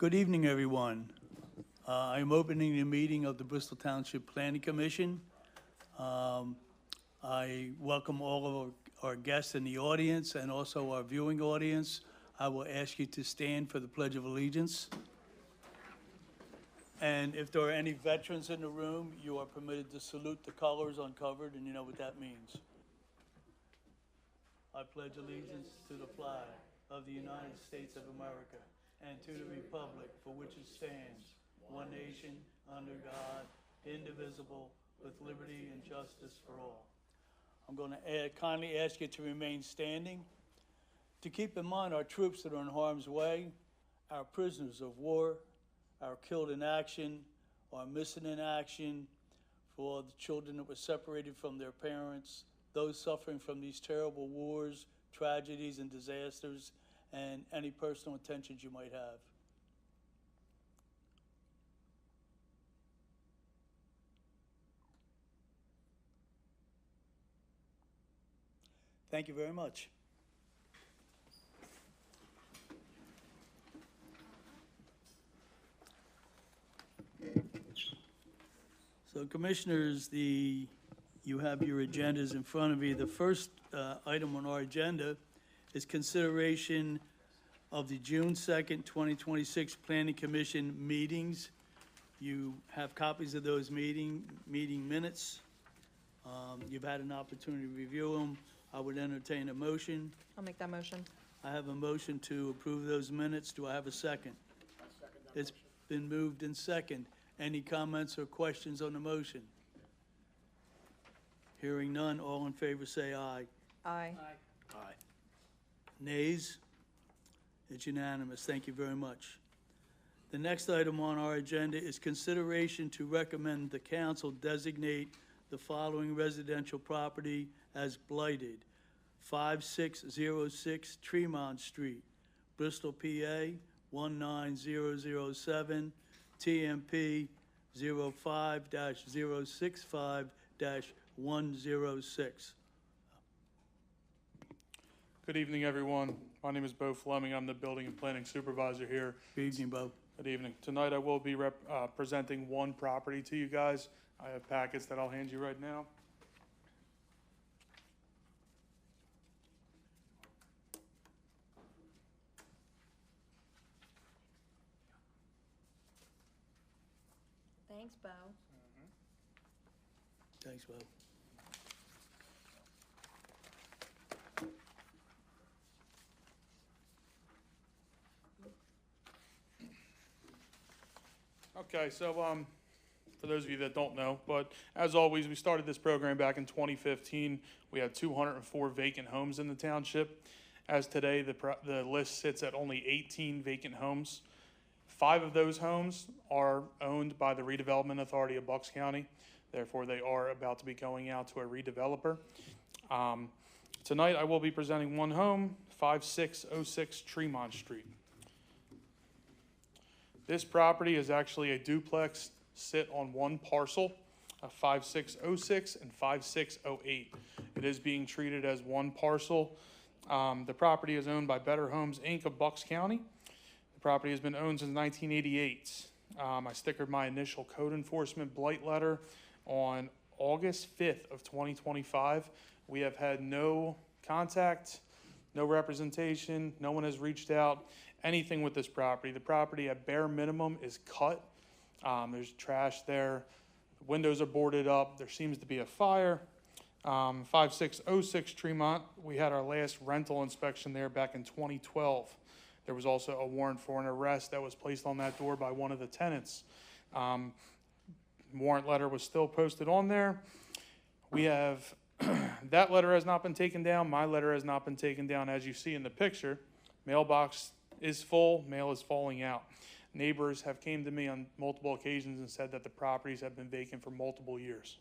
Good evening, everyone. I'm opening the meeting of the Bristol Township Planning Commission. I welcome all of our guests in the audience and also our viewing audience. I will ask you to stand for the Pledge of Allegiance. And if there are any veterans in the room, you are permitted to salute the colors uncovered, and you know what that means. I pledge allegiance to the flag of the United States of America and to the republic for which it stands, one nation, under God, indivisible, with liberty and justice for all. I'm going to kindly ask you to remain standing. To keep in mind our troops that are in harm's way, our prisoners of war, our killed in action, our missing in action, for the children that were separated from their parents, those suffering from these terrible wars, tragedies, and disasters, and any personal intentions you might have. Thank you very much. So, Commissioners, you have your agendas in front of you. The first item on our agenda is consideration of the June 2nd, 2026 Planning Commission meetings. You have copies of those meeting minutes. You've had an opportunity to review them. I would entertain a motion. I'll make that motion. I have a motion to approve those minutes. Do I have a second? I second that It's been moved and second. Any comments or questions on the motion? Hearing none, all in favor say aye. Aye. Aye. Nays? It's unanimous. Thank you very much. The next item on our agenda is consideration to recommend the council designate the following residential property as blighted: 5606 Tremont Street, Bristol, PA 19007, TMP 05-065-106. Good evening, everyone. My name is Bo Fleming. I'm the Building and Planning Supervisor here. Good evening, Bo. Good evening. Tonight I will be presenting one property to you guys. I have packets that I'll hand you right now. Thanks, Bo. Thanks, Bo. Okay, so for those of you that don't know, but as always, we started this program back in 2015. We had 204 vacant homes in the township. As today, the list sits at only 18 vacant homes. 5 of those homes are owned by the Redevelopment Authority of Bucks County. Therefore, they are about to be going out to a redeveloper. Tonight, I will be presenting one home, 5606 Tremont Street. This property is actually a duplex sit on one parcel, 5606 and 5608. It is being treated as one parcel. The property is owned by Better Homes, Inc. of Bucks County. The property has been owned since 1988. I stickered my initial code enforcement blight letter on August 5th of 2025. We have had no contact, no representation, no one has reached out, anything with this property. The property at bare minimum is cut. There's trash there. The windows are boarded up. There seems to be a fire. 5606 Tremont, we had our last rental inspection there back in 2012. There was also a warrant for an arrest that was placed on that door by one of the tenants. Warrant letter was still posted on there. We have, that letter has not been taken down. My letter has not been taken down. As you see in the picture, mailbox is full, mail is falling out. Neighbors have came to me on multiple occasions and said that the properties have been vacant for multiple years.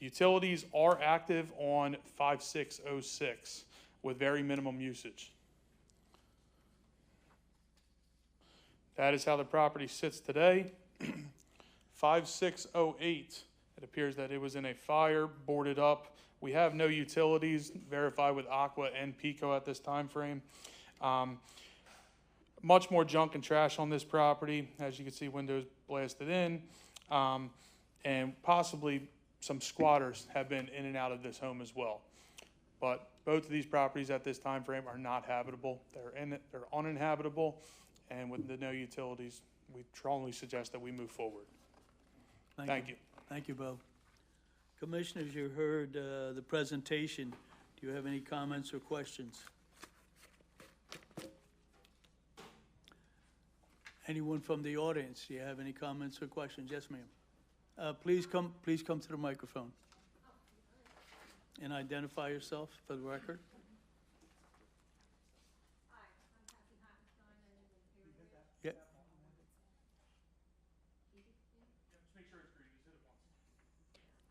Utilities are active on 5606 with very minimum usage. That is how the property sits today. 5608, it appears that it was in a fire, boarded up. We have no utilities verified with Aqua and Pico at this time frame. much more junk and trash on this property. As you can see, windows blasted in, and possibly some squatters have been in and out of this home as well. But both of these properties at this time frame are not habitable. They're uninhabitable, and with the no utilities, we strongly suggest that we move forward. Thank you. Thank you, Bo. Commissioners, you heard the presentation. Do you have any comments or questions? Anyone from the audience, do you have any comments or questions? Yes, ma'am. Please come to the microphone and identify yourself for the record. Yeah.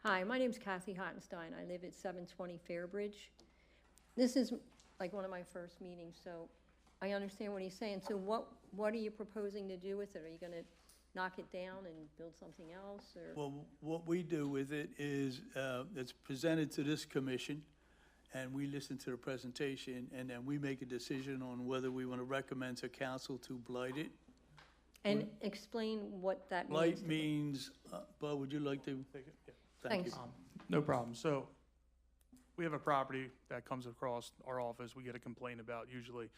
Hi, my name's Kathy Hottenstein. I live at 720 Fairbridge. This is like one of my first meetings, so I understand what he's saying. So what are you proposing to do with it? Are you gonna knock it down and build something else, or? Well, what we do with it is, it's presented to this commission, and we listen to the presentation, and then we make a decision on whether we want to recommend to council to blight it. And explain what that means. Blight means, Bo, would you like to? Take it? Yeah. Thank you. Thanks. No problem. So we have a property that comes across our office. We get a complaint about usually.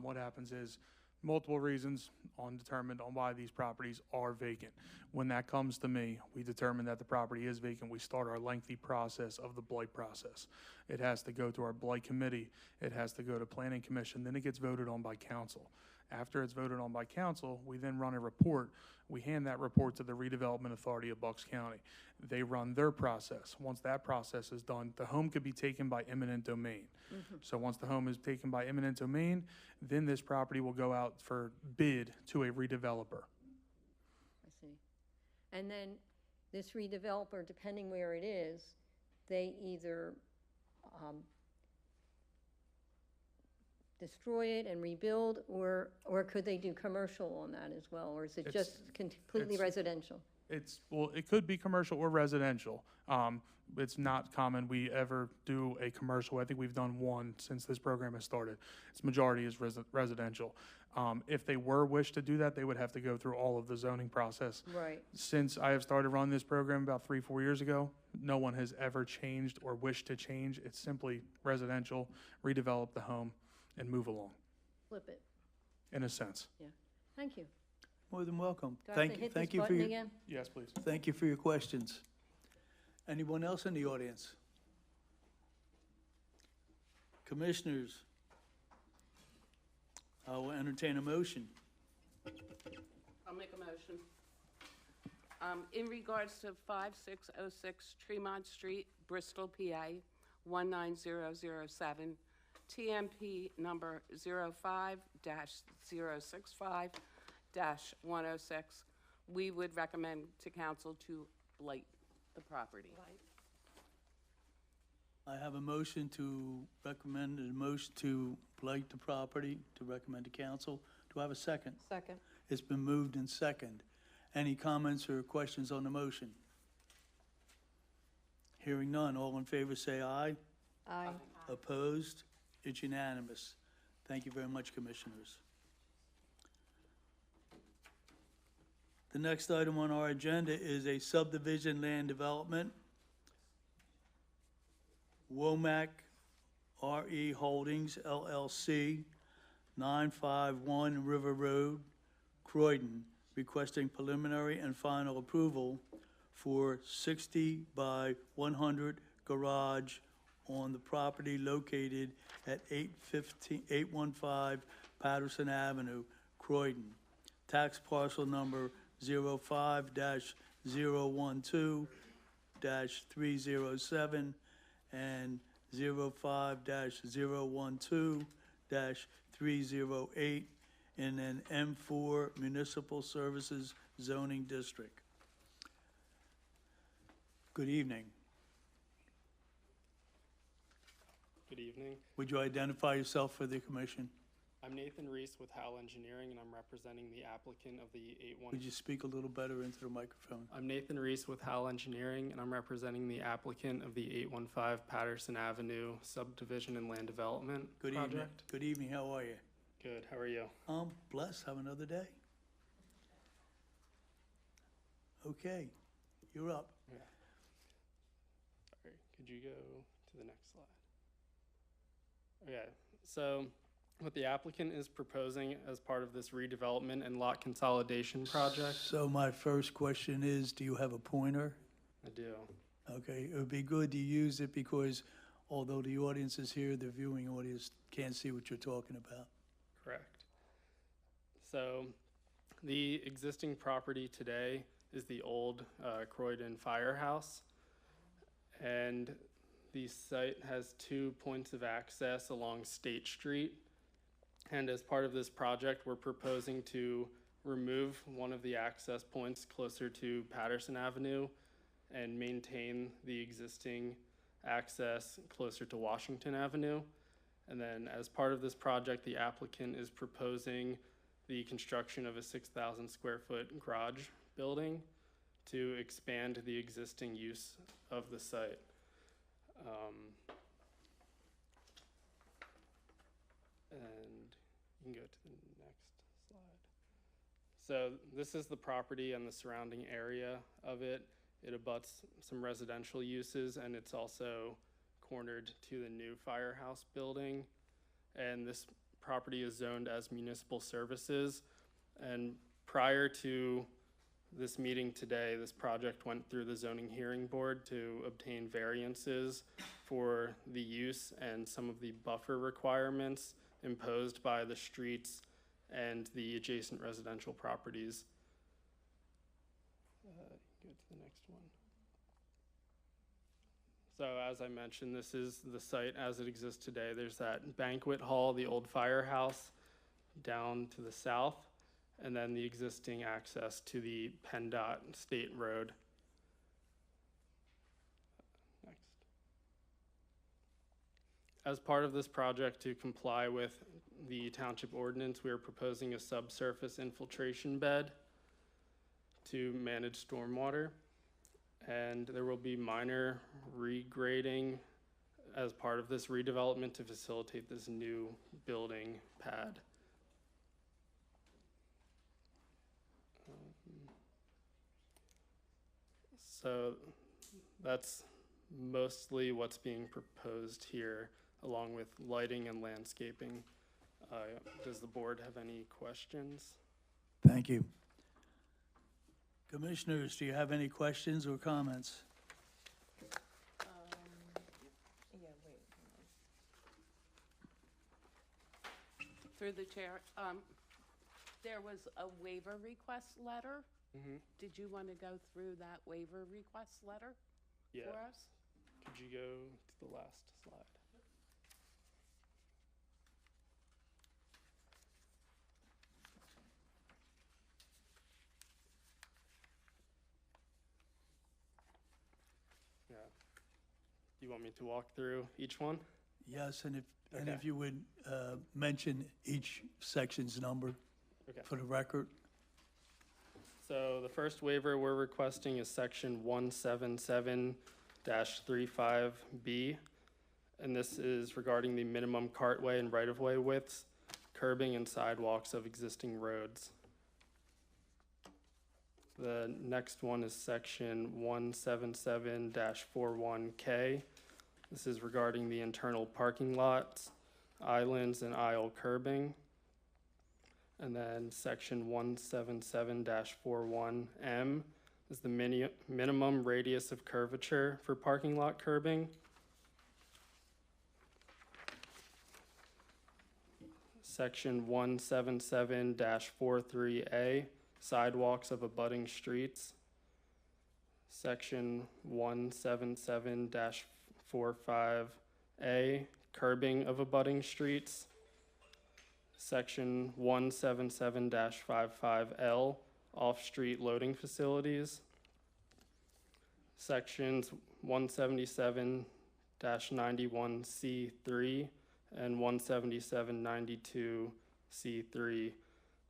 What happens is multiple reasons determined on why these properties are vacant. When that comes to me, we determine that the property is vacant. We start our lengthy process of the blight process. It has to go to our blight committee. It has to go to planning commission. Then it gets voted on by council. After it's voted on by council, we then run a report. We hand that report to the Redevelopment Authority of Bucks County. They run their process. Once that process is done, the home could be taken by eminent domain. So once the home is taken by eminent domain, then this property will go out for bid to a redeveloper. I see. And then this redeveloper, depending where it is, they either destroy it and rebuild, or could they do commercial on that as well? Or is it just completely residential? Well, it could be commercial or residential. It's not common we ever do a commercial. I think we've done one since this program has started. Its majority is residential. If they wish to do that, they would have to go through all of the zoning process. Right. Since I have started running this program about 3-4 years ago, no one has ever changed or wished to change. It's simply residential, redevelop the home, and move along, Flip it. in a sense. Yeah. Thank you. More than welcome. Do I have to hit this button again? Yes, please. Thank you for your questions. Anyone else in the audience? Commissioners, I will entertain a motion. I'll make a motion. In regards to 5606 Tremont Street, Bristol, PA, 19007, TMP number 05-065-106, we would recommend to council to blight the property. I have a motion to recommend, a motion to blight the property, to recommend to council. Do I have a second? Second. It's been moved and second. Any comments or questions on the motion? Hearing none, all in favor say aye. Aye. Opposed? It's unanimous. Thank you very much, Commissioners. The next item on our agenda is a subdivision land development. Womack RE Holdings LLC, 951 River Road, Croydon, requesting preliminary and final approval for 60 by 100 garage on the property located at 815 Patterson Avenue, Croydon. Tax parcel number 05-012-307 and 05-012-308 in an M4 Municipal Services Zoning District. Good evening. Good evening. Would you identify yourself for the commission? I'm Nathan Reese with Howell Engineering, and I'm representing the applicant of the 81. Would you speak a little better into the microphone? I'm Nathan Reese with Howell Engineering, and I'm representing the applicant of the 815 Patterson Avenue subdivision and land development Good evening. project. Good evening. How are you? Good. How are you? I'm blessed. Have another day. Okay, you're up. Sorry, could you go to the next slide? Okay, so what the applicant is proposing as part of this redevelopment and lot consolidation project, So my first question is, do you have a pointer? I do. Okay, it would be good to use it because although the audience is here, the viewing audience can't see what you're talking about. Correct. So the existing property today is the old Croydon Firehouse. And the site has 2 points of access along State Street. And as part of this project, we're proposing to remove one of the access points closer to Patterson Avenue and maintain the existing access closer to Washington Avenue. And then as part of this project, the applicant is proposing the construction of a 6,000 square foot garage building to expand the existing use of the site. And you can go to the next slide. So this is the property and the surrounding area of it. It abuts some residential uses, and it's also cornered to the new firehouse building. And this property is zoned as municipal services. And prior to this meeting today, this project went through the zoning hearing board to obtain variances for the use and some of the buffer requirements imposed by the streets and the adjacent residential properties. Go to the next one. So as I mentioned, this is the site as it exists today. There's that banquet hall, the old firehouse down to the south, and then the existing access to the PennDOT State Road. Next. As part of this project to comply with the township ordinance, we are proposing a subsurface infiltration bed to manage stormwater. And there will be minor regrading as part of this redevelopment to facilitate this new building pad. So that's mostly what's being proposed here, along with lighting and landscaping. Does the board have any questions? Thank you. Commissioners, do you have any questions or comments? Through the chair, there was a waiver request letter. Mm-hmm. Did you want to go through that waiver request letter Yeah. for us? Could you go to the last slide? Yeah. Do you want me to walk through each one? Yes, and if Okay. you would mention each section's number Okay. for the record. So the first waiver we're requesting is section 177-35B. And this is regarding the minimum cartway and right-of-way widths, curbing and sidewalks of existing roads. The next one is section 177-41K. This is regarding the internal parking lots, islands, and aisle curbing. And then section 177-41M is the minimum radius of curvature for parking lot curbing. Section 177-43A, sidewalks of abutting streets. Section 177-45A, curbing of abutting streets. Section 177-55L, off-street loading facilities. Sections 177-91C3 and 177-92C3,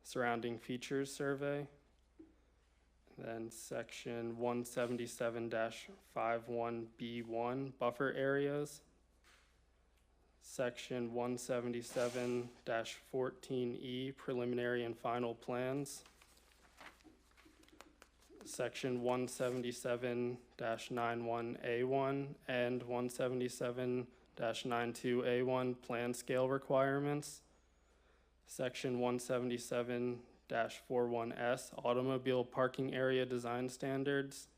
surrounding features survey. Then section 177-51B1, buffer areas. Section 177-14E, preliminary and final plans. Section 177-91A1 and 177-92A1, plan scale requirements. Section 177-41S, automobile parking area design standards.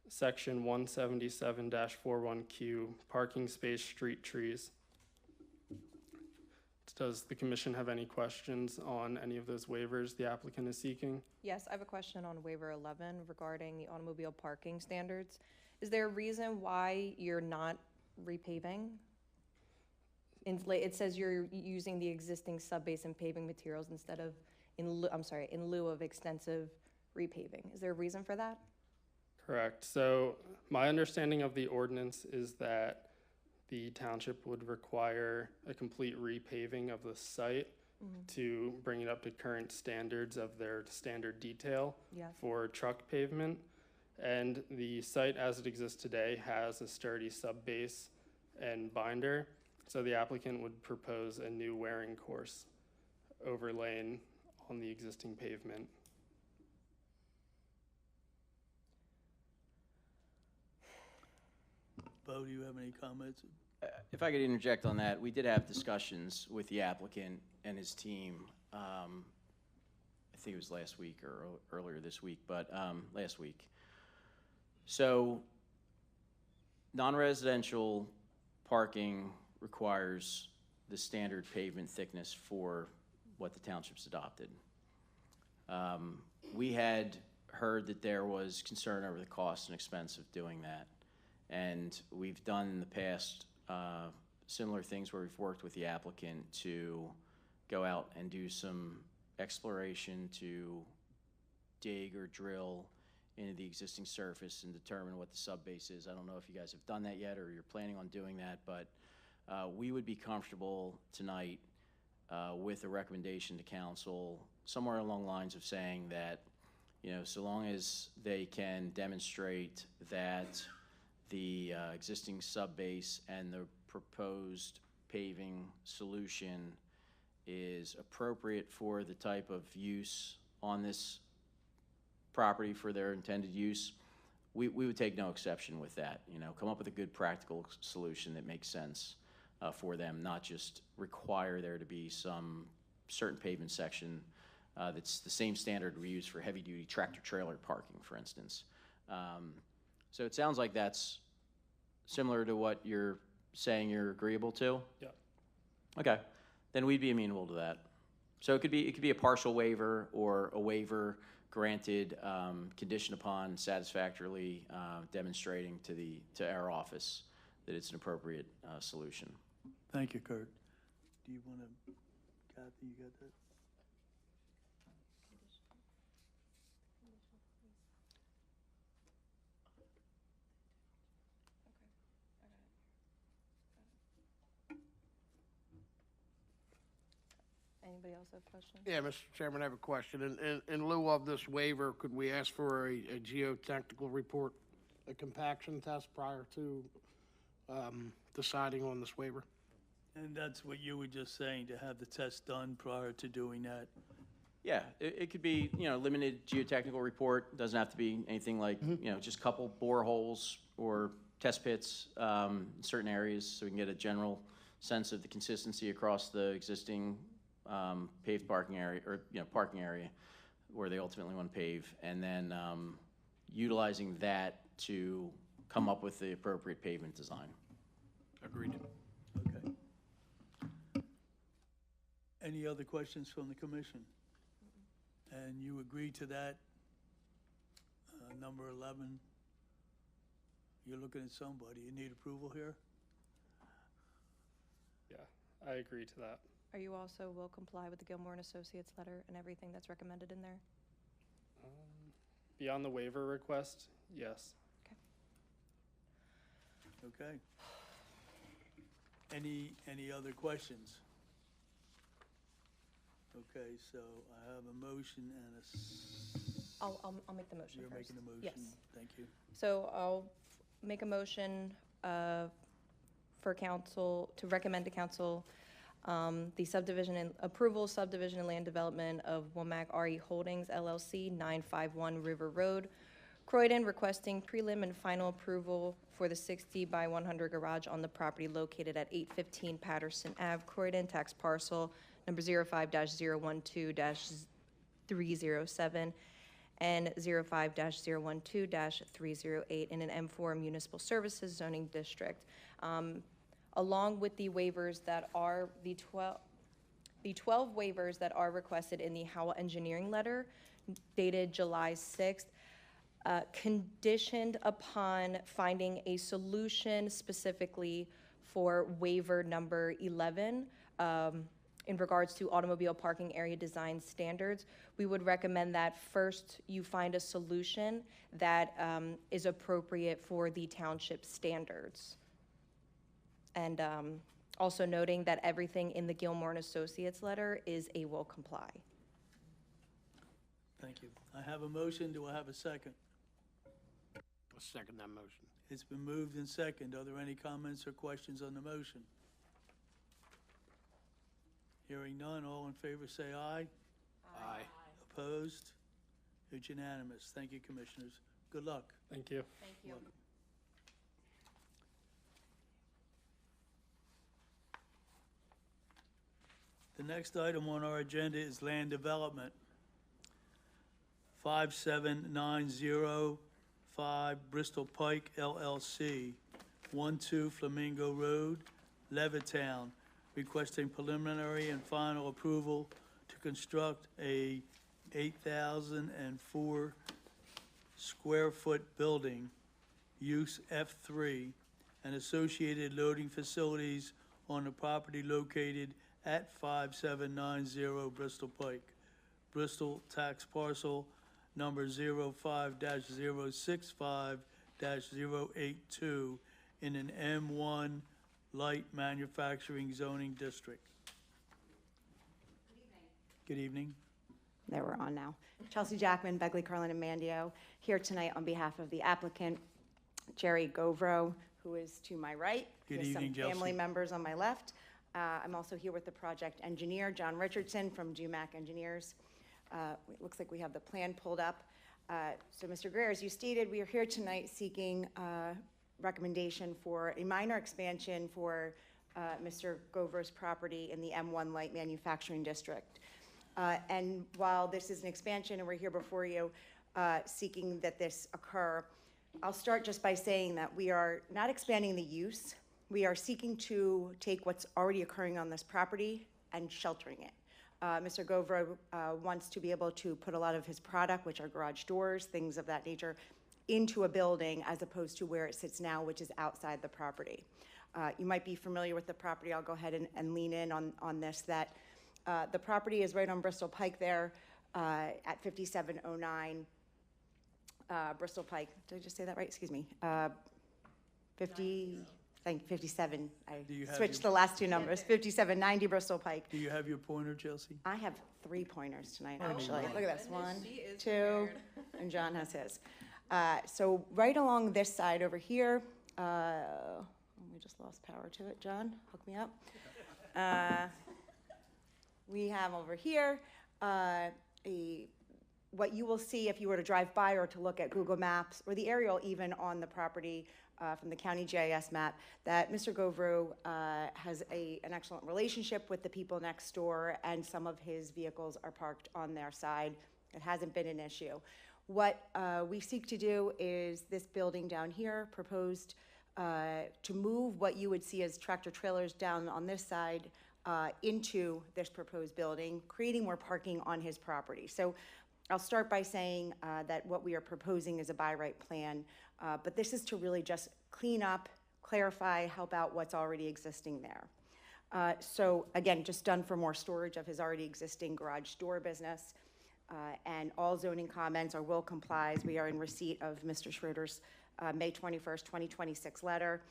Section 177-41Q, parking space street trees. Does the commission have any questions on any of those waivers the applicant is seeking? Yes, I have a question on waiver 11 regarding the automobile parking standards. Is there a reason why you're not repaving? It says you're using the existing sub-basin paving materials instead of, in lieu of extensive repaving. Is there a reason for that? Correct. So my understanding of the ordinance is that the township would require a complete repaving of the site to bring it up to current standards of their standard detail for truck pavement. And the site as it exists today has a sturdy sub-base and binder. So the applicant would propose a new wearing course overlaying on the existing pavement. Bo, do you have any comments? If I could interject on that, we did have discussions with the applicant and his team. I think it was last week or earlier this week, but last week. So non-residential parking requires the standard pavement thickness for what the township's adopted. We had heard that there was concern over the cost and expense of doing that. And we've done in the past similar things where we've worked with the applicant to go out and do some exploration to dig or drill into the existing surface and determine what the subbase is. I don't know if you guys have done that yet or you're planning on doing that, but we would be comfortable tonight with a recommendation to council somewhere along the lines of saying that, you know, so long as they can demonstrate that the existing subbase and the proposed paving solution is appropriate for the type of use on this property for their intended use, we would take no exception with that. You know, come up with a good practical solution that makes sense for them, not just require there to be some certain pavement section that's the same standard we use for heavy-duty tractor-trailer parking, for instance. So it sounds like that's similar to what you're saying you're agreeable to? Yeah. Okay, then we'd be amenable to that. So it could be a partial waiver or a waiver granted conditioned upon satisfactorily demonstrating to our office that it's an appropriate solution. Thank you, Kurt. Do you want to, Kathy, you got that? Anybody else have questions? Yeah, Mr. Chairman, I have a question. In lieu of this waiver, could we ask for a geotechnical report, a compaction test prior to deciding on this waiver? And that's what you were just saying, to have the test done prior to doing that. Yeah, it could be, you know, limited geotechnical report. It doesn't have to be anything like, you know, just a couple boreholes or test pits in certain areas so we can get a general sense of the consistency across the existing paved parking area, or, you know, parking area where they ultimately want to pave, and then utilizing that to come up with the appropriate pavement design. Agreed. Okay. Any other questions from the commission? And you agree to that? Number 11? You're looking at somebody. You need approval here? Yeah, I agree to that. Are you also will comply with the Gilmore and Associates letter and everything that's recommended in there? Beyond the waiver request, yes. Okay. Any other questions? Okay, so I have a motion and a I'll make the motion You're first. making the motion? Yes. Thank you. So I'll make a motion for council, to recommend to council the subdivision and approval, subdivision and land development of Womack RE Holdings LLC, 951 River Road, Croydon, requesting prelim and final approval for the 60 by 100 garage on the property located at 815 Patterson Ave, Croydon, tax parcel number 05-012-307 and 05-012-308 in an M4 municipal services zoning district. Along with the waivers that are, the 12 waivers that are requested in the Howell Engineering letter dated July 6th, conditioned upon finding a solution specifically for waiver number 11 in regards to automobile parking area design standards. We would recommend that first you find a solution that is appropriate for the township standards. And also noting that everything in the Gilmore and Associates letter is a will comply. Thank you. I have a motion. Do I have a second? I'll second that motion. It's been moved and second. Are there any comments or questions on the motion? Hearing none, all in favor say aye. Aye. Opposed? It's unanimous. Thank you, Commissioners. Good luck. Thank you. Thank you. Welcome. The next item on our agenda is land development. 57905 Bristol Pike LLC, 12 Flamingo Road, Levittown, requesting preliminary and final approval to construct a 8,004 square foot building, use F3, and associated loading facilities on the property located at 5790 Bristol Pike, Bristol tax parcel number 05-065-082 in an M1 light manufacturing zoning district. Good evening. There, we're on now. Chelsea Jackman, Begley, Carlin, and Mandio, here tonight on behalf of the applicant, Jerry Govro, who is to my right. Good with evening, some Chelsea. family members on my left. I'm also here with the project engineer, John Richardson from Jumac Engineers. It looks like we have the plan pulled up. So, Mr. Greer, as you stated, we are here tonight seeking recommendation for a minor expansion for Mr. Govro's property in the M1 Light Manufacturing District. And while this is an expansion and we're here before you seeking that this occur, I'll start just by saying that we are not expanding the use. We are seeking to take what's already occurring on this property and sheltering it. Mr. Govro wants to be able to put a lot of his product, which are garage doors, things of that nature, into a building as opposed to where it sits now, which is outside the property. You might be familiar with the property. I'll go ahead and lean in on this, that the property is right on Bristol Pike there at 5709 Bristol Pike. Did I just say that right? Excuse me. 57. I switched the last two numbers. 5790 Bristol Pike. Do you have your pointer, Chelsea? I have 3 pointers tonight, Oh, actually. my Look at this. 1, 2, and John has his. So right along this side over here, we just lost power to it. John, hook me up. We have over here what you will see if you were to drive by or to look at Google Maps or the aerial even on the property from the county GIS map, that Mr. Govro has an excellent relationship with the people next door, and some of his vehicles are parked on their side. It hasn't been an issue. What we seek to do is this building down here, proposed to move what you would see as tractor trailers down on this side into this proposed building, creating more parking on his property. So I'll start by saying that what we are proposing is a by right plan, but this is to really just clean up, clarify, help out what's already existing there. So again, just done for more storage of his already existing garage door business, and all zoning comments or will complies. We are in receipt of Mr. Schroeder's May 21st, 2026 letter.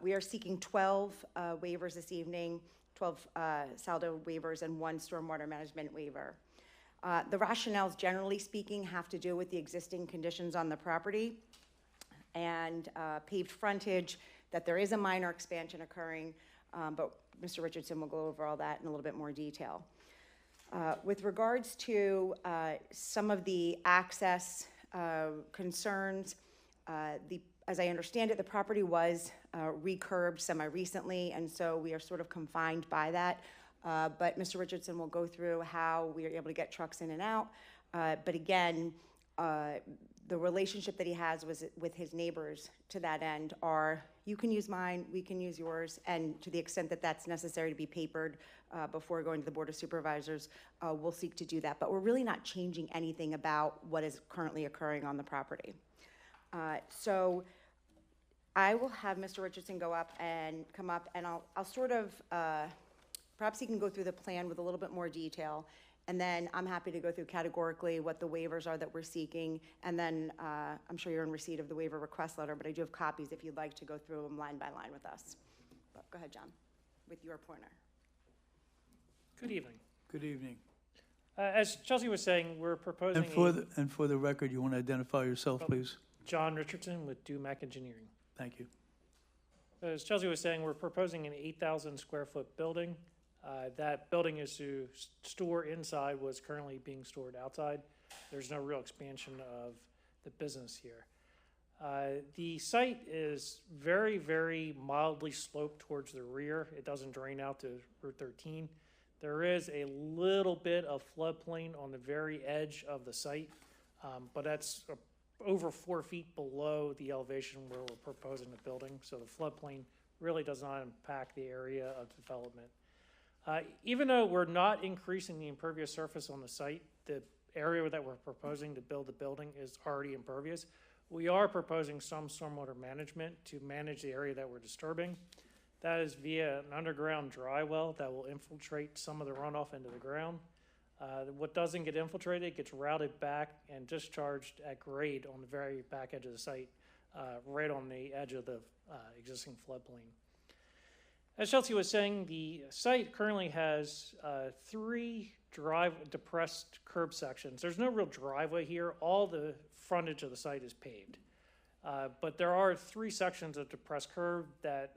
We are seeking 12 waivers this evening, 12 saldo waivers and 1 stormwater management waiver. The rationales, generally speaking, have to do with the existing conditions on the property and paved frontage, that there is a minor expansion occurring, but Mr. Richardson will go over all that in a little bit more detail. With regards to some of the access concerns, as I understand it, the property was recurbed semi-recently, and so we are sort of confined by that. But Mr. Richardson will go through how we are able to get trucks in and out. But again, the relationship that he has with his neighbors to that end are, you can use mine, we can use yours, and to the extent that that's necessary to be papered before going to the Board of Supervisors, we'll seek to do that. But we're really not changing anything about what is currently occurring on the property. So I will have Mr. Richardson come up, and I'll sort of, perhaps he can go through the plan with a little bit more detail, and then I'm happy to go through categorically what the waivers are that we're seeking, and then I'm sure you're in receipt of the waiver request letter, but I do have copies if you'd like to go through them line by line with us. But go ahead, John, with your pointer. Good evening. Good evening. As Chelsea was saying, we're proposing And for the record, you want to identify yourself, please? John Richardson with Dumac Engineering. Thank you. As Chelsea was saying, we're proposing an 8,000 square foot building. That building is to store inside, was currently being stored outside. There's no real expansion of the business here. The site is very, very mildly sloped towards the rear. It doesn't drain out to Route 13. There is a little bit of floodplain on the very edge of the site, but that's over 4 feet below the elevation where we're proposing the building. So the floodplain really does not impact the area of development. Even though we're not increasing the impervious surface on the site, the area that we're proposing to build the building is already impervious. We are proposing some stormwater management to manage the area that we're disturbing. That is via an underground dry well that will infiltrate some of the runoff into the ground. What doesn't get infiltrated gets routed back and discharged at grade on the very back edge of the site, right on the edge of the existing floodplain. As Chelsea was saying, the site currently has 3 depressed curb sections. There's no real driveway here. All the frontage of the site is paved. But there are 3 sections of depressed curb that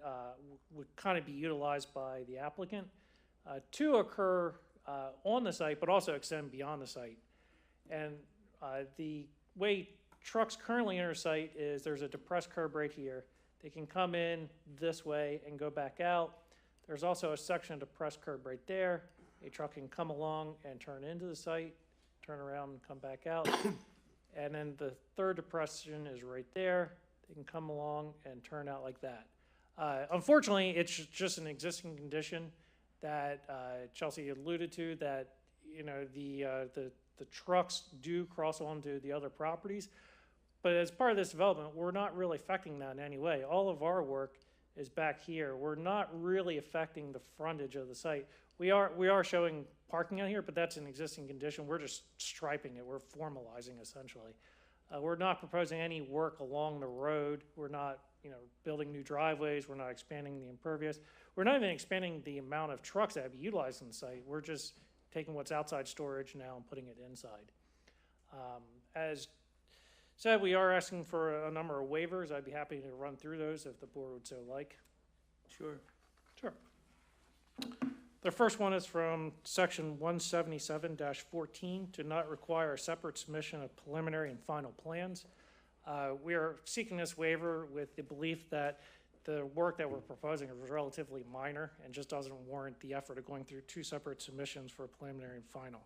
would kind of be utilized by the applicant. 2 occur on the site, but also extend beyond the site. And the way trucks currently enter site is there's a depressed curb right here. They can come in this way and go back out. There's also a section of depressed curb right there. A truck can come along and turn into the site, turn around and come back out. And then the third depression is right there. They can come along and turn out like that. Unfortunately, it's just an existing condition that Chelsea alluded to, that the trucks do cross onto the other properties. But as part of this development, we're not really affecting that in any way. All of our work is back here. We're not really affecting the frontage of the site. We are showing parking out here, but that's an existing condition. We're just striping it. We're formalizing essentially. We're not proposing any work along the road. We're not, building new driveways. We're not expanding the impervious. We're not even expanding the amount of trucks that be utilized on the site. We're just taking what's outside storage now and putting it inside. As said, we are asking for a number of waivers. I'd be happy to run through those if the board would so like. Sure. Sure. The first one is from section 177-14 to not require a separate submission of preliminary and final plans. We are seeking this waiver with the belief that the work that we're proposing is relatively minor and just doesn't warrant the effort of going through 2 separate submissions for preliminary and final.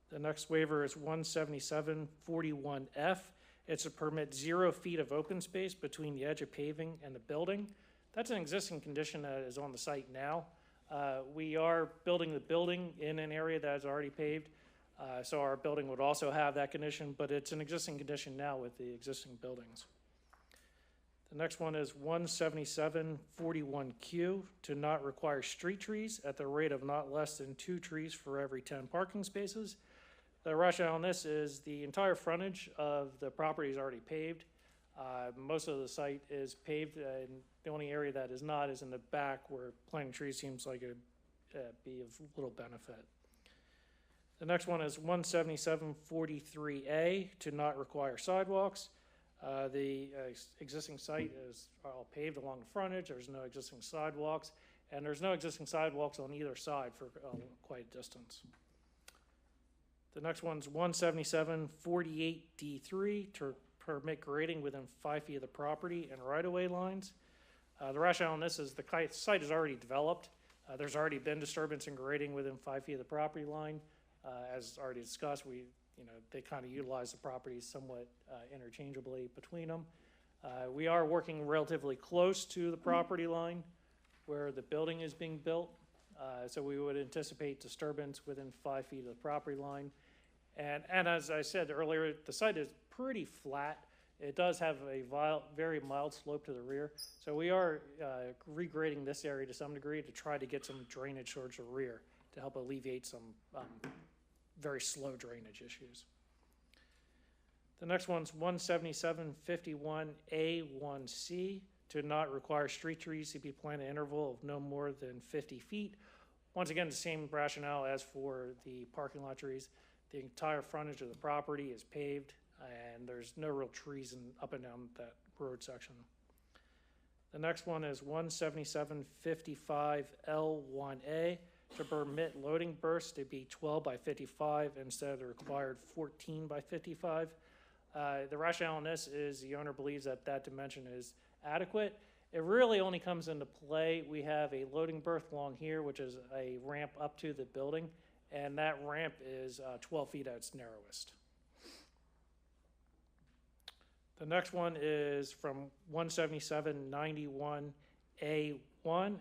The next waiver is 177-41F. It's to permit 0 feet of open space between the edge of paving and the building. That's an existing condition that is on the site now. We are building the building in an area that is already paved, so our building would also have that condition, but it's an existing condition now with the existing buildings. The next one is 177-41Q to not require street trees at the rate of not less than 2 trees for every 10 parking spaces. The rationale on this is the entire frontage of the property is already paved. Most of the site is paved, and the only area that is not is in the back where planting trees seems like it would be of little benefit. The next one is 177-43A to not require sidewalks. Existing site is all paved along the frontage, there's no existing sidewalks, and there's no existing sidewalks on either side for quite a distance. The next one's 17748D3 to permit grading within 5 feet of the property and right-of-way lines. The rationale on this is the site is already developed. There's already been disturbance and grading within 5 feet of the property line. As already discussed, they kind of utilize the properties somewhat interchangeably between them. We are working relatively close to the property line where the building is being built. So we would anticipate disturbance within 5 feet of the property line. And as I said earlier, the site is pretty flat. It does have a very mild slope to the rear. So we are regrading this area to some degree to try to get some drainage towards the rear to help alleviate some very slow drainage issues. The next one's 17751A1C to not require street trees to be planted at an interval of no more than 50 feet. Once again, the same rationale as for the parking lot trees. The entire frontage of the property is paved, and there's no real trees up and down that road section. The next one is 17755L1A to permit loading bursts to be 12 by 55 instead of the required 14 by 55. The rationale on this is the owner believes that that dimension is adequate. It really only comes into play. We have a loading berth along here, which is a ramp up to the building, and that ramp is 12 feet at its narrowest. The next one is from 17791A1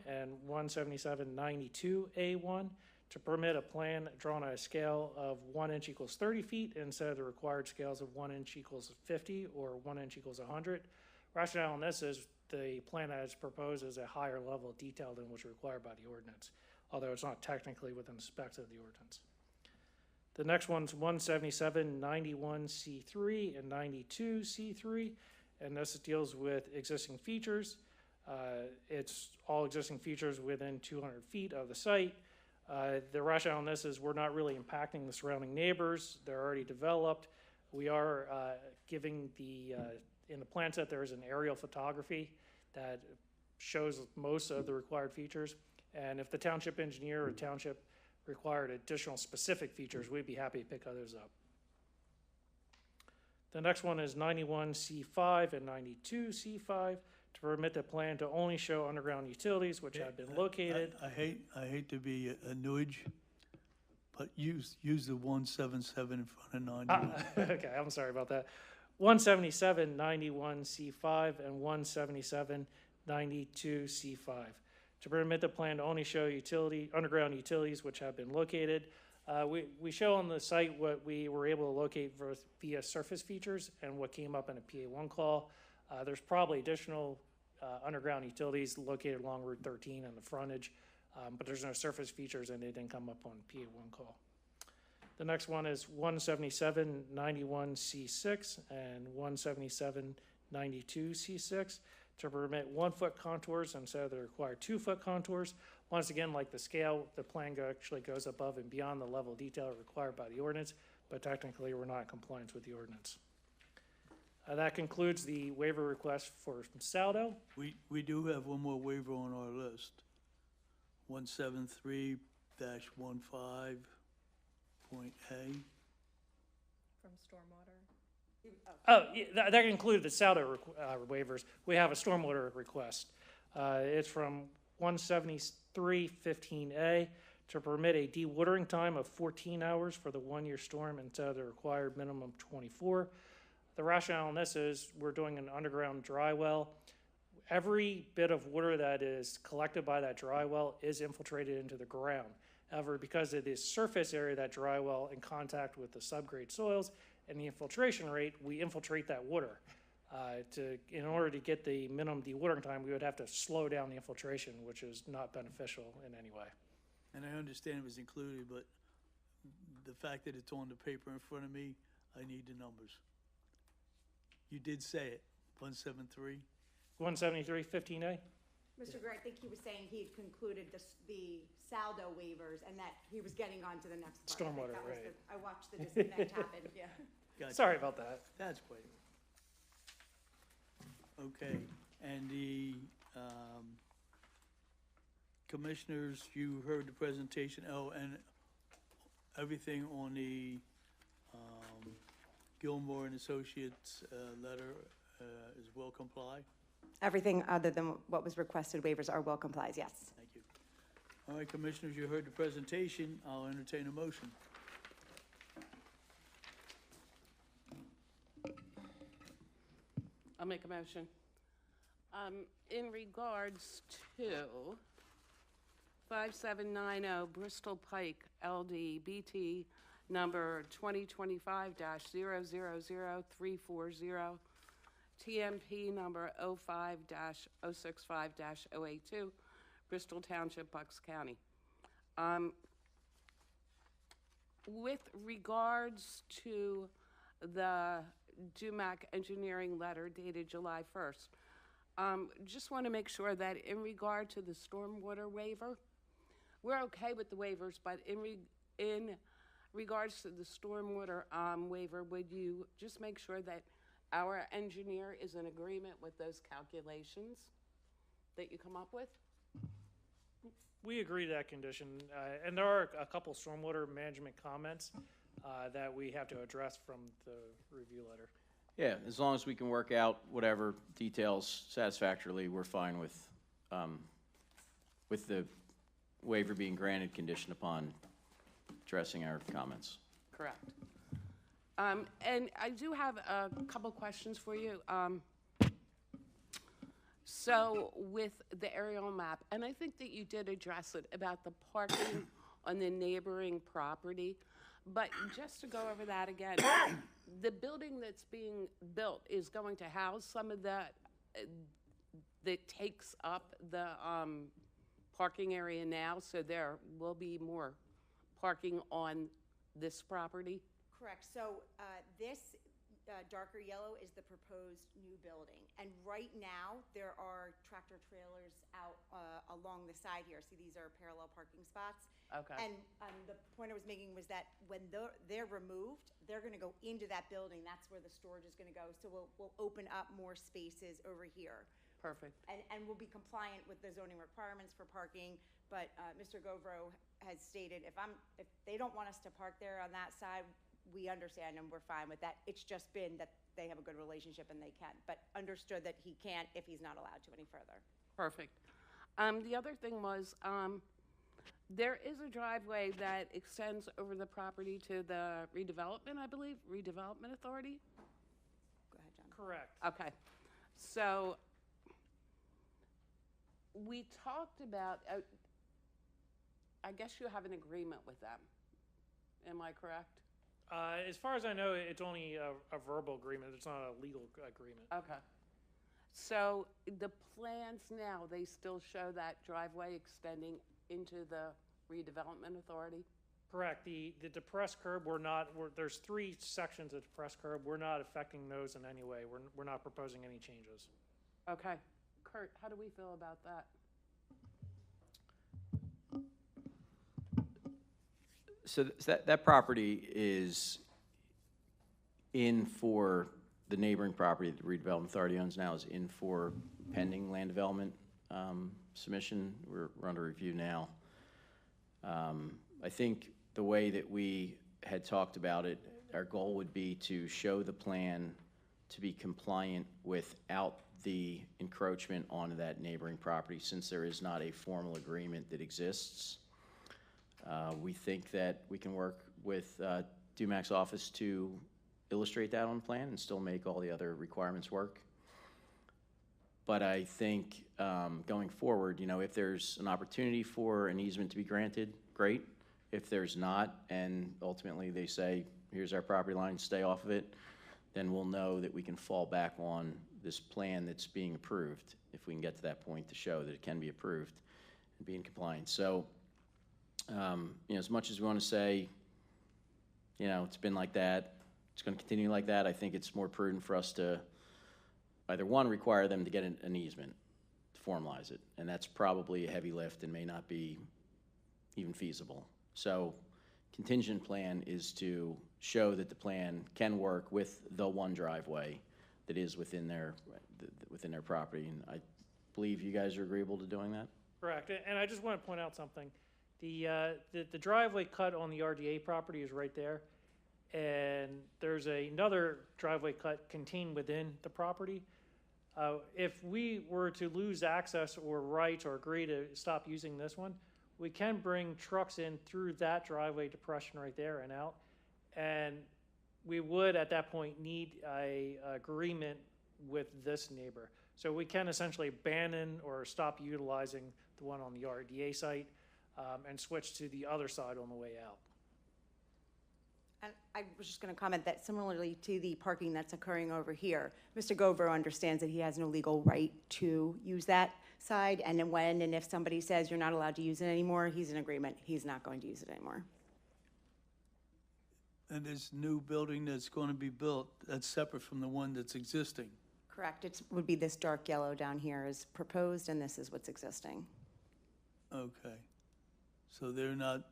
and 17792A1 to permit a plan drawn on a scale of 1 inch equals 30 feet instead of the required scales of 1 inch equals 50 or 1 inch equals 100. Rationale on this is the plan as proposed is a higher level of detail than what's required by the ordinance, although it's not technically within the specs of the ordinance. The next one's 17791C3 and 92C3, and this deals with existing features. It's all existing features within 200 feet of the site. The rationale on this is we're not really impacting the surrounding neighbors. They're already developed. We are giving in the plan set there is an aerial photography that shows most of the required features. And if the township engineer or township required additional specific features, we'd be happy to pick others up. The next one is 91C5 and 92C5 to permit the plan to only show underground utilities which have been located. I hate to be a nudge, but use the 177 in front of 91. Okay, I'm sorry about that. 17791C5 and 17792C5 to permit the plan to only show underground utilities which have been located. We show on the site what we were able to locate via surface features and what came up in a PA1 call. There's probably additional underground utilities located along Route 13 and the frontage, but there's no surface features and they didn't come up on PA1 call. The next one is 17791C6 and 17792C6 to permit 1 foot contours instead of the required 2 foot contours. Once again, like the scale, the plan actually goes above and beyond the level of detail required by the ordinance, but technically we're not in compliance with the ordinance. That concludes the waiver request for Saldo. We do have one more waiver on our list. 173-15.A. From stormwater. Oh, yeah, that included the Saldo waivers. We have a stormwater request. It's from 173-15A to permit a dewatering time of 14 hours for the 1 year storm instead of the required minimum 24. The rationale on this is we're doing an underground dry well. Every bit of water that is collected by that dry well is infiltrated into the ground. However, because it is surface area of that dry well in contact with the subgrade soils and the infiltration rate, we infiltrate that water. In order to get the minimum dewatering time, we would have to slow down the infiltration, which is not beneficial in any way. And I understand it was included, but the fact that it's on the paper in front of me, I need the numbers. You did say it, 173? 173-15A? Mr. Gray, I think he was saying he had concluded the Saldo waivers and that he was getting on to the next part. Stormwater, I watched the disconnect happen, yeah. Gotcha. Sorry about that. That's great. Okay, and the commissioners, you heard the presentation, and everything on the Gilmore and Associates letter is well complied? Everything other than what was requested waivers are well complied, yes. Thank you. All right, commissioners, you heard the presentation. I'll entertain a motion. I'll make a motion. In regards to 5790 Bristol Pike LD BT number 2025-000340, TMP number 05-065-082, Bristol Township, Bucks County. With regards to the Dumac Engineering letter dated July 1st, just want to make sure that in regard to the stormwater waiver, we're okay with the waivers, but in regards to the stormwater waiver, would you just make sure that our engineer is in agreement with those calculations that you come up with? We agree to that condition, and there are a couple stormwater management comments that we have to address from the review letter. Yeah, as long as we can work out whatever details satisfactorily, we're fine with the waiver being granted conditioned upon addressing our comments. Correct. And I do have a couple questions for you. So with the aerial map, and I think that you did address it about the parking on the neighboring property, but just to go over that again, the building that's being built is going to house some of that that takes up the parking area now, so there will be more parking on this property? Correct. So this darker yellow is the proposed new building. And right now, there are tractor trailers out along the side here. See, these are parallel parking spots. Okay. And the point I was making was that when they're removed, they're going to go into that building. That's where the storage is going to go. So we'll open up more spaces over here. Perfect. And we'll be compliant with the zoning requirements for parking. But Mr. Govro has stated if they don't want us to park there on that side, we understand and we're fine with that. It's just been that they have a good relationship and they can, but understood that he can't if he's not allowed to any further. Perfect. The other thing was, there is a driveway that extends over the property to the redevelopment, I believe, redevelopment authority? Go ahead, John. Correct. Okay. So we talked about, I guess you have an agreement with them. Am I correct? As far as I know, it's only a verbal agreement. It's not a legal agreement. Okay. So the plans now, they still show that driveway extending into the redevelopment authority? Correct. The depressed curb, there's 3 sections of depressed curb. We're not affecting those in any way. We're not proposing any changes. Okay. Kurt, how do we feel about that? So that property is in for the neighboring property that the redevelopment authority owns now is in for pending land development submission. We're under review now. I think the way that we had talked about it, our goal would be to show the plan to be compliant without the encroachment onto that neighboring property, since there is not a formal agreement that exists. We think that we can work with Dumac's office to illustrate that on the plan and still make all the other requirements work. But I think going forward, if there's an opportunity for an easement to be granted, great. If there's not, and ultimately they say, here's our property line, stay off of it, then we'll know that we can fall back on this plan that's being approved, if we can get to that point to show that it can be approved and be in compliance. So, as much as we want to say, it's been like that, it's going to continue like that, I think it's more prudent for us to either, one, require them to get an easement to formalize it, and that's probably a heavy lift and may not be even feasible. So contingent plan is to show that the plan can work with the one driveway that is within their property. And I believe you guys are agreeable to doing that? Correct, and I just want to point out something. The driveway cut on the RDA property is right there, and there's another driveway cut contained within the property. If we were to lose access or right or agree to stop using this one, we can bring trucks in through that driveway depression right there and out. And we would, at that point, need a agreement with this neighbor. So we can essentially abandon or stop utilizing the one on the RDA site and switch to the other side on the way out. And I was just going to comment that similarly to the parking that's occurring over here, Mr. Govro understands that he has no legal right to use that side, and then when and if somebody says you're not allowed to use it anymore, he's in agreement. He's not going to use it anymore. And this new building that's going to be built, that's separate from the one that's existing. Correct. It would be this dark yellow down here is proposed, and this is what's existing. Okay. So they're not,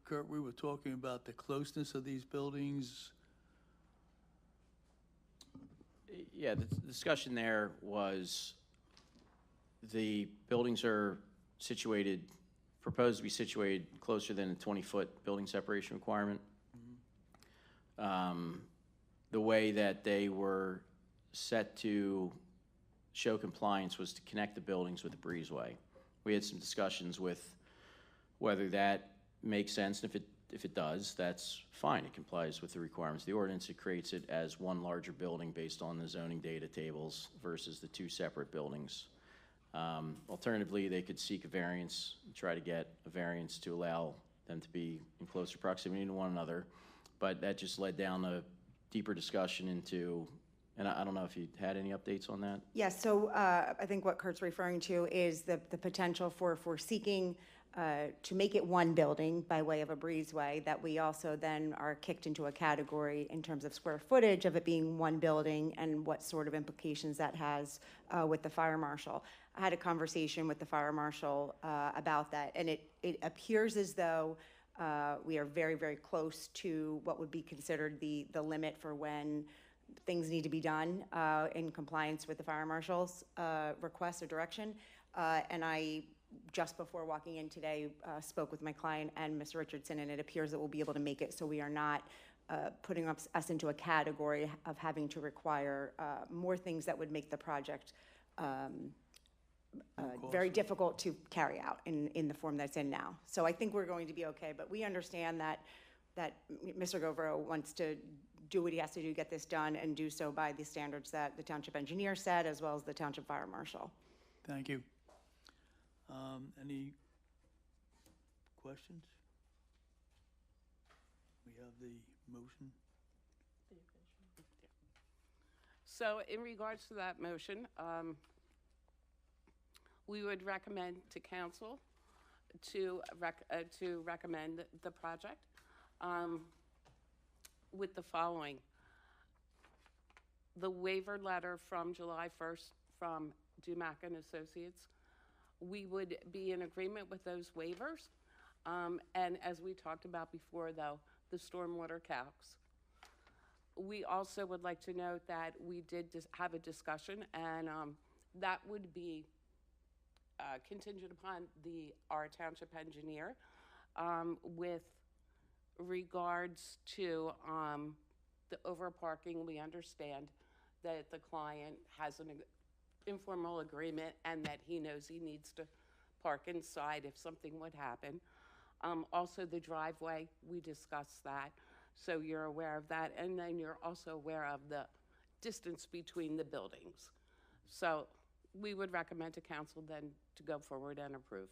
Kurt, we were talking about the closeness of these buildings. Yeah, the discussion there was the buildings are proposed to be situated closer than a 20-foot building separation requirement. The way that they were set to show compliance was to connect the buildings with the breezeway. We had some discussions with whether that makes sense, and if it does, that's fine. It complies with the requirements of the ordinance. It creates it as one larger building based on the zoning data tables versus the two separate buildings. Alternatively, they could seek a variance, try to get a variance to allow them to be in closer proximity to one another, but that just led down a deeper discussion into, and I don't know if you had any updates on that? Yes, so I think what Kurt's referring to is the potential for seeking to make it one building by way of a breezeway, that we also then are kicked into a category in terms of square footage of it being one building and what sort of implications that has with the fire marshal. I had a conversation with the fire marshal about that, and it appears as though we are very, very close to what would be considered the limit for when things need to be done in compliance with the fire marshal's request or direction. And I, just before walking in today, spoke with my client and Mr. Richardson, and it appears that we'll be able to make it so we are not putting us into a category of having to require more things that would make the project very difficult to carry out in the form that's in now. So I think we're going to be okay, but we understand that Mr. Govro wants to do what he has to do to get this done and do so by the standards that the township engineer set, as well as the township fire marshal. Thank you. Any questions? We have the motion. So in regards to that motion, we would recommend to council to recommend the project with the following. The waiver letter from July 1st from Dumac and Associates, we would be in agreement with those waivers. And as we talked about before, though, the stormwater calcs. We also would like to note that we did have a discussion, and that would be contingent upon our township engineer with regards to the overparking. We understand that the client has an informal agreement and that he knows he needs to park inside if something would happen. Also the driveway, we discussed that, so you're aware of that, and then you're also aware of the distance between the buildings. So we would recommend to council then to go forward and approve.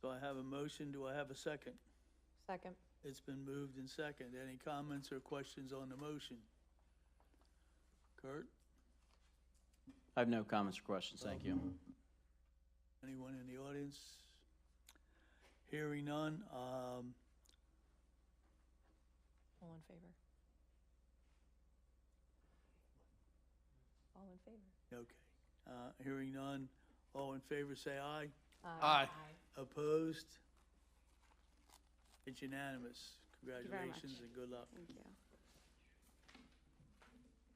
So I have a motion. Do I have a second? Second. It's been moved and second. Any comments or questions on the motion? Kurt? I have no comments or questions, thank you. Anyone in the audience? Hearing none. All in favor? All in favor? Okay. Hearing none. All in favor, say aye. Aye. Opposed? It's unanimous. you very much. Congratulations and good luck. Thank you.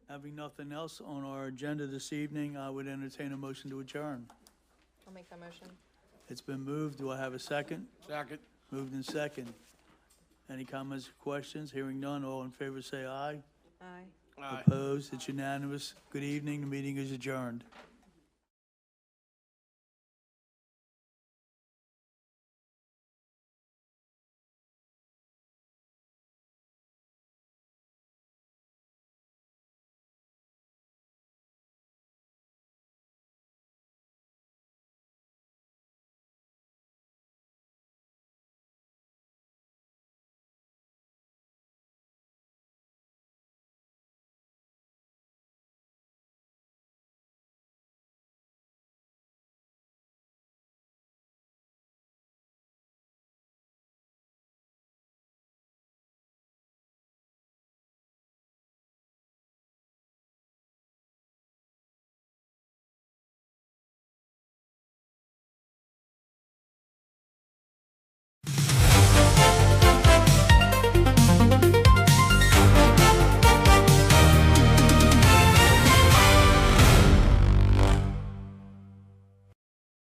Having nothing else on our agenda this evening, I would entertain a motion to adjourn. I'll make that motion. It's been moved. Do I have a second? Second. Moved and second. Any comments or questions? Hearing none, all in favor say aye. Aye. Aye. Opposed? It's unanimous. Good evening. The meeting is adjourned.